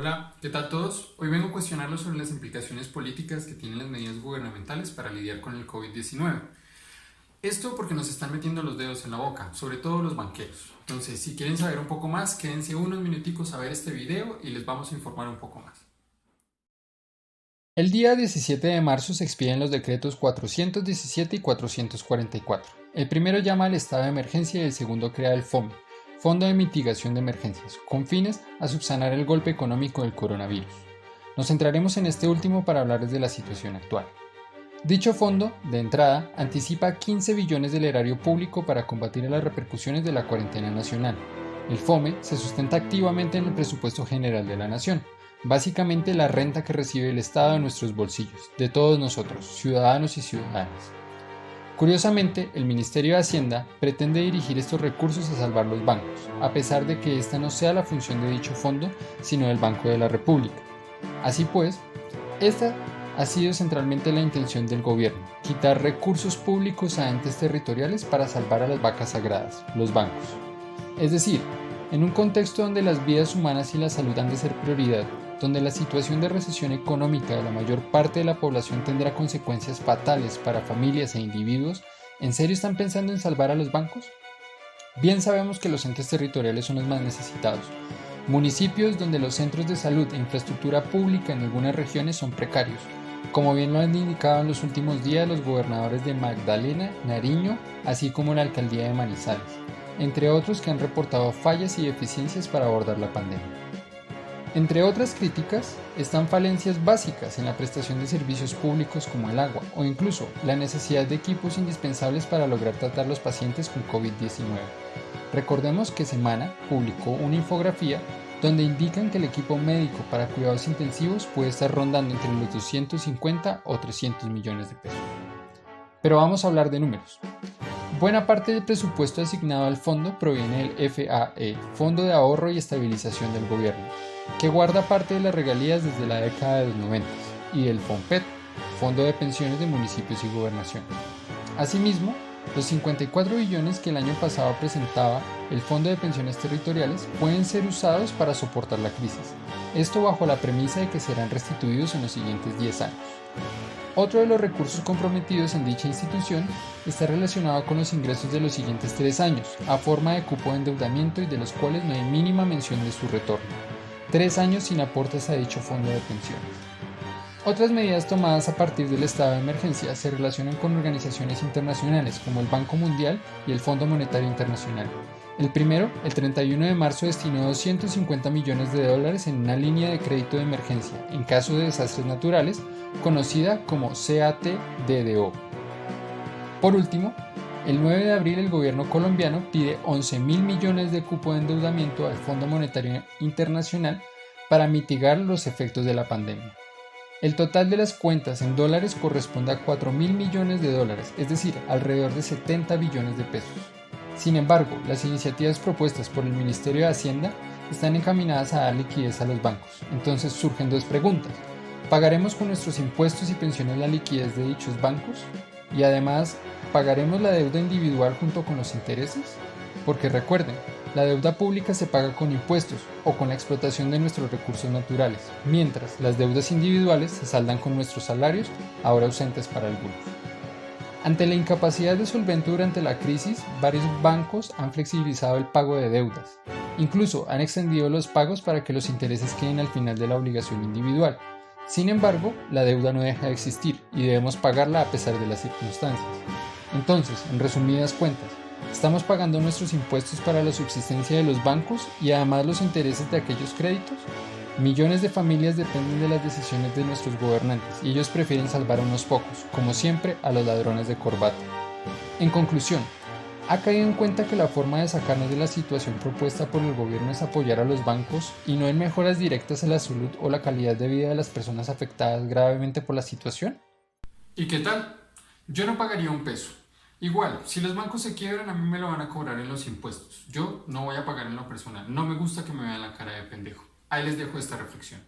Hola, ¿qué tal todos? Hoy vengo a cuestionarlos sobre las implicaciones políticas que tienen las medidas gubernamentales para lidiar con el COVID-19. Esto porque nos están metiendo los dedos en la boca, sobre todo los banqueros. Entonces, si quieren saber un poco más, quédense unos minuticos a ver este video y les vamos a informar un poco más. El día 17 de marzo se expiden los decretos 417 y 444. El primero llama al estado de emergencia y el segundo crea el FOME, Fondo de Mitigación de Emergencias, con fines a subsanar el golpe económico del coronavirus. Nos centraremos en este último para hablarles de la situación actual. Dicho fondo, de entrada, anticipa 15 billones del erario público para combatir las repercusiones de la cuarentena nacional. El FOME se sustenta activamente en el presupuesto general de la nación, básicamente la renta que recibe el Estado de nuestros bolsillos, de todos nosotros, ciudadanos y ciudadanas. Curiosamente, el Ministerio de Hacienda pretende dirigir estos recursos a salvar los bancos, a pesar de que esta no sea la función de dicho fondo, sino del Banco de la República. Así pues, esta ha sido centralmente la intención del gobierno, quitar recursos públicos a entes territoriales para salvar a las vacas sagradas, los bancos. Es decir, en un contexto donde las vidas humanas y la salud han de ser prioridad, donde la situación de recesión económica de la mayor parte de la población tendrá consecuencias fatales para familias e individuos, ¿en serio están pensando en salvar a los bancos? Bien sabemos que los entes territoriales son los más necesitados, municipios donde los centros de salud e infraestructura pública en algunas regiones son precarios, como bien lo han indicado en los últimos días los gobernadores de Magdalena, Nariño, así como la alcaldía de Manizales, entre otros que han reportado fallas y deficiencias para abordar la pandemia. Entre otras críticas, están falencias básicas en la prestación de servicios públicos como el agua o incluso la necesidad de equipos indispensables para lograr tratar a los pacientes con COVID-19. Recordemos que Semana publicó una infografía donde indican que el equipo médico para cuidados intensivos puede estar rondando entre los 250 o 300 millones de pesos. Pero vamos a hablar de números. Buena parte del presupuesto asignado al fondo proviene del FAE, Fondo de Ahorro y Estabilización del Gobierno, que guarda parte de las regalías desde la década de los 90, y del FOMPET, Fondo de Pensiones de Municipios y Gobernación. Asimismo, los 54 billones que el año pasado presentaba el Fondo de Pensiones Territoriales pueden ser usados para soportar la crisis, esto bajo la premisa de que serán restituidos en los siguientes 10 años. Otro de los recursos comprometidos en dicha institución está relacionado con los ingresos de los siguientes 3 años, a forma de cupo de endeudamiento y de los cuales no hay mínima mención de su retorno. 3 años sin aportes a dicho fondo de pensiones. Otras medidas tomadas a partir del estado de emergencia se relacionan con organizaciones internacionales como el Banco Mundial y el Fondo Monetario Internacional. El primero, el 31 de marzo, destinó 250 millones de dólares en una línea de crédito de emergencia en caso de desastres naturales, conocida como CATDDO. Por último, el 9 de abril el gobierno colombiano pide 11.000 millones de cupo de endeudamiento al Fondo Monetario Internacional para mitigar los efectos de la pandemia. El total de las cuentas en dólares corresponde a 4.000 millones de dólares, es decir, alrededor de 70 billones de pesos. Sin embargo, las iniciativas propuestas por el Ministerio de Hacienda están encaminadas a dar liquidez a los bancos. Entonces surgen dos preguntas. ¿Pagaremos con nuestros impuestos y pensiones la liquidez de dichos bancos? Y además, ¿pagaremos la deuda individual junto con los intereses? Porque recuerden, la deuda pública se paga con impuestos o con la explotación de nuestros recursos naturales, mientras las deudas individuales se saldan con nuestros salarios, ahora ausentes para algunos. Ante la incapacidad de solvente durante la crisis, varios bancos han flexibilizado el pago de deudas. Incluso han extendido los pagos para que los intereses queden al final de la obligación individual. Sin embargo, la deuda no deja de existir y debemos pagarla a pesar de las circunstancias. Entonces, en resumidas cuentas, ¿estamos pagando nuestros impuestos para la subsistencia de los bancos y además los intereses de aquellos créditos? Millones de familias dependen de las decisiones de nuestros gobernantes y ellos prefieren salvar a unos pocos, como siempre, a los ladrones de corbata. En conclusión, ¿ha caído en cuenta que la forma de sacarnos de la situación propuesta por el gobierno es apoyar a los bancos y no en mejoras directas a la salud o la calidad de vida de las personas afectadas gravemente por la situación? ¿Y qué tal? Yo no pagaría un peso. Igual, si los bancos se quiebran, a mí me lo van a cobrar en los impuestos. Yo no voy a pagar en lo personal. No me gusta que me vean la cara de pendejo. Ahí les dejo esta reflexión.